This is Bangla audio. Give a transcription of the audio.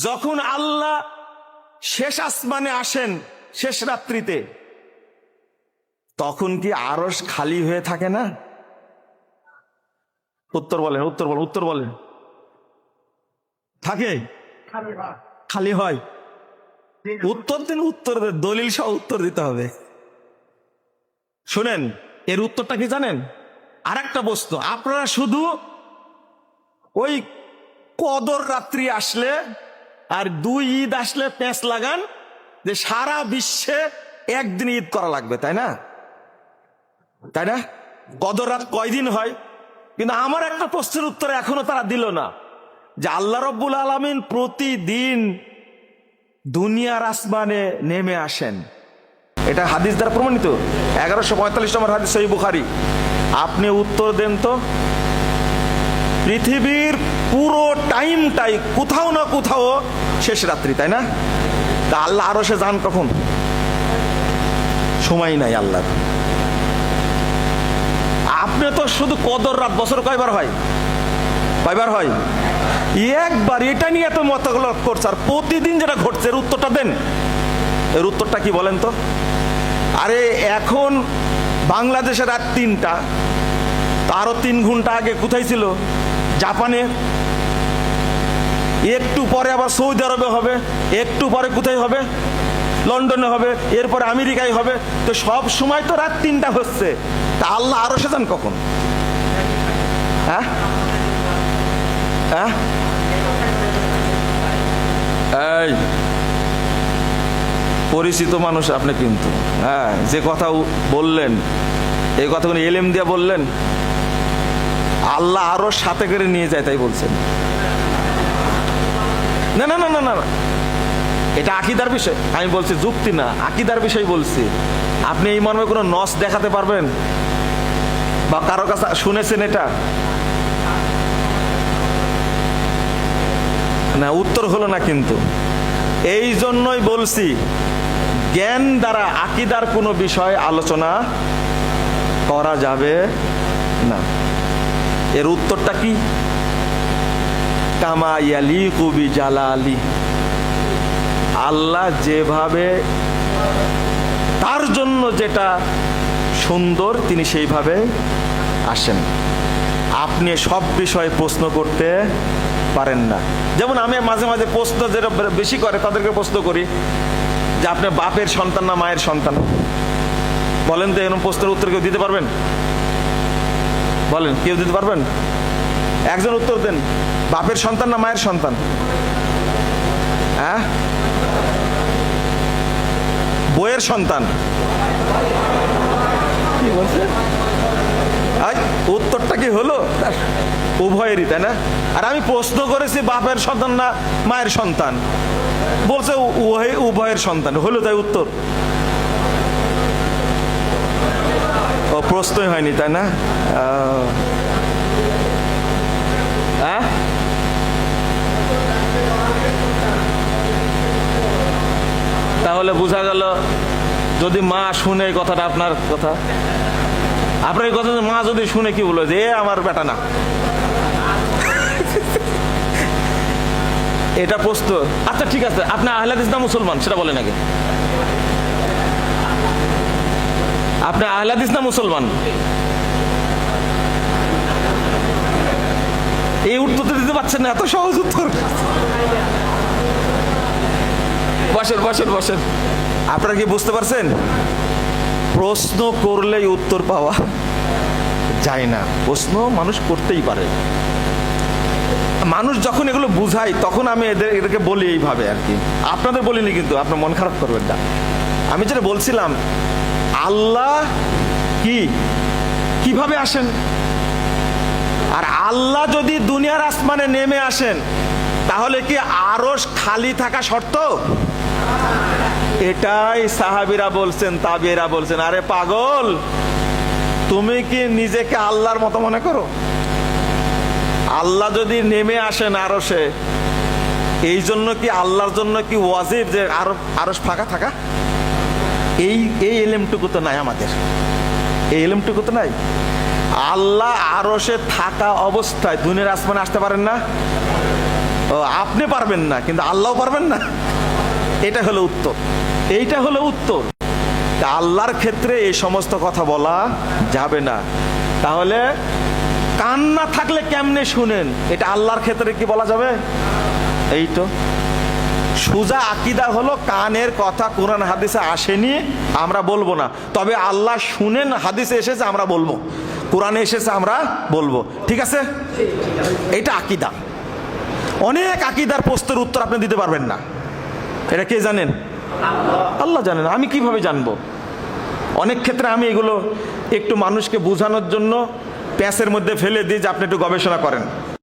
যখন আল্লাহ শেষ আসমানে আসেন শেষ রাত্রিতে, তখন কি আরশ খালি হয়ে থাকে না? উত্তর বলেন, উত্তর বলেন, উত্তর বলেন। থাকে? খালি হয়? উত্তর দিন, উত্তর দেন, দলিল সহ উত্তর দিতে হবে। শুনেন, এর উত্তরটা কি জানেন? আর একটা বস্তু, আপনারা শুধু ওই কদর রাত্রি আসলে আর 2 ঈদ আসলে প্যাঁচ লাগান যে সারা বিশ্বে একদিন ঈদ করা লাগবে, তাই না? তাই না? কদর রাত কয়দিন হয়? কিন্তু আমার একটা প্রশ্নের উত্তর এখনো তারা দিল না, যে আল্লাহ রব্বুল আলামিন প্রতিদিন দুনিয়ার আসমানে নেমে আসেন। এটা হাদিস দ্বারা প্রমাণিত, 1145 নম্বর হাদিস সহিহ বুখারী। আপনি উত্তর দেন তো, পৃথিবীর পুরো টাইমটাই কোথাও না কোথাও শেষ রাত্রি, তাই না? তা আল্লাহ আরশে যান কখন? সময় নাই আল্লাহর। আপনি তো শুধু কদর রাত বছর কয়বার হয়? কয়বার হয়? একবার। এটা নিয়ে এত মতলব করছে, আর প্রতিদিন যেটা ঘটছে এর উত্তরটা দেন। এর উত্তরটা কি বলেন তো? আরে এখন বাংলাদেশে রাত 3টা, তারও 3 ঘন্টা আগে কোথায় ছিল? জাপানে। একটু পরে আবার সৌদি আরবে হবে, একটু পরে কোথায় হবে? লন্ডনে হবে, এরপরে আমেরিকায় হবে। তো সব সময় তো রাত 3টা হচ্ছে, তা আল্লাহ আরশে যান কখন? হ্যাঁ হ্যাঁ, এই পরিচিত মানুষ আপনি, কিন্তু হ্যাঁ, যে কথা বললেন এই কথাগুলো এলেম দিয়ে বললেন। আল্লাহ আরো সাথে করে নিয়ে যায় তাই বলছেন? না না না না না, এটা আকীদার বিষয়। আমি বলছি যুক্তি না, আকীদার বিষয় বলছি। আপনি এই মর্মে কোনো নস দেখাতে পারবেন বা কারো কাছে শুনেছেন এটা? না, উত্তর হলো না। কিন্তু এই জন্যই বলছি, জ্ঞান দ্বারা আকীদার কোনো বিষয় আলোচনা করা যাবে না। এর উত্তরটা কি? কামা ইয়ালিকু বিজালালি, আল্লাহ যেভাবে তার জন্য যেটা সুন্দর তিনি সেইভাবে আসেন। আপনি সব বিষয়ে প্রশ্ন করতে পারেন না। যেমন আমি মাঝে মাঝে প্রশ্ন যেটা বেশি করে তাদেরকে প্রশ্ন করি যে আপনি বাপের সন্তান না মায়ের সন্তান? বলেন তো, এরকম প্রশ্নের উত্তর কেউ দিতে পারবেন? বলেন, কেউ দিতে পারবেন? একজন উত্তর দেন, বাপের সন্তান না মায়ের সন্তান? হ্যাঁ, বইয়ের সন্তান। কি বলছে? উত্তরটা কি হলো? উভয়েরই, তাই না? আর আমি প্রশ্ন করেছি বাপের সন্তান না মায়ের সন্তান, বলছে উভয়ের সন্তান। হলো তাই উত্তর? ও, প্রশ্নই হয়নি, তাই না? হ্যাঁ, তাহলে বোঝা গেল, যদি মা শুনে এই কথাটা, আপনার কথা, আপনার এই কথা মা যদি শুনে কি বলবে? যে আমার বেটা না। এটা প্রশ্ন। আচ্ছা ঠিক আছে, আপনি আহলে হাদিস না মুসলমান সেটা বলেন আগে। আপনি আহলে হাদিস না মুসলমান? এই উত্তর দিতে পারছেন না, এত সহজ উত্তর। বসেন বসেন বসেন। আপনারা কি বুঝতে পারছেন? প্রশ্ন করলেই উত্তর পাওয়া যায় না। প্রশ্ন মানুষ করতেই পারে। মানুষ যখন এগুলো বুঝায় তখন আমি এদেরকে বলি এইভাবে আর কি। আপনাদের বলিনি, কিন্তু আপনার মন খারাপ করবেন না। আমি যেটা বলছিলাম, আল্লাহ কিভাবে আসেন? আর আল্লাহ যদি দুনিয়ার আসমানে নেমে আসেন, তাহলে কি আরশ খালি থাকা শর্ত? এটাই সাহাবীরা বলছেন, তাবিঈরা বলছেন, আরে পাগল, তুমি কি নিজেকে আল্লাহর মতো মনে করো? আল্লাহ যদি নেমে আসেন আরশে, এই জন্য কি আল্লাহর জন্য কি ওয়াজিব যে আরশ ফাঁকা থাকা? এই ইলমটুকু তো নাই আমাদের, এই ইলমটুকু তো নাই। আল্লাহ আরশে থাকা অবস্থায় দুনিয়ার আসমানে আসতে পারেন না? ও আপনি পারবেন না, কিন্তু আল্লাহ পারবেন না? এটা হলো উত্তর, এইটা হলো উত্তর। তা আল্লাহর ক্ষেত্রে এই সমস্ত কথা বলা যাবে না। তাহলে কান না থাকলে কেমনে শুনেন, এটা আল্লাহর ক্ষেত্রে কি বলা যাবে? এই তো সোজা আকীদা হলো কানের কথা কোরআন হাদিসে আসেনি, আমরা বলবো না। তবে আল্লাহ শুনেন, হাদিসে এসেছে আমরা বলবো, কোরআনে এসেছে আমরা বলবো। ঠিক আছে, এটা আকীদা। অনেক আকীদার প্রশ্নের উত্তর আপনি দিতে পারবেন না। এটা কে জানেন? আল্লাহ জানেন। আমি কিভাবে জানবো? অনেক ক্ষেত্রে আমি এগুলো একটু মানুষকে বোঝানোর জন্য প্যাঁচের মধ্যে ফেলে দিই যে আপনি একটু গবেষণা করেন।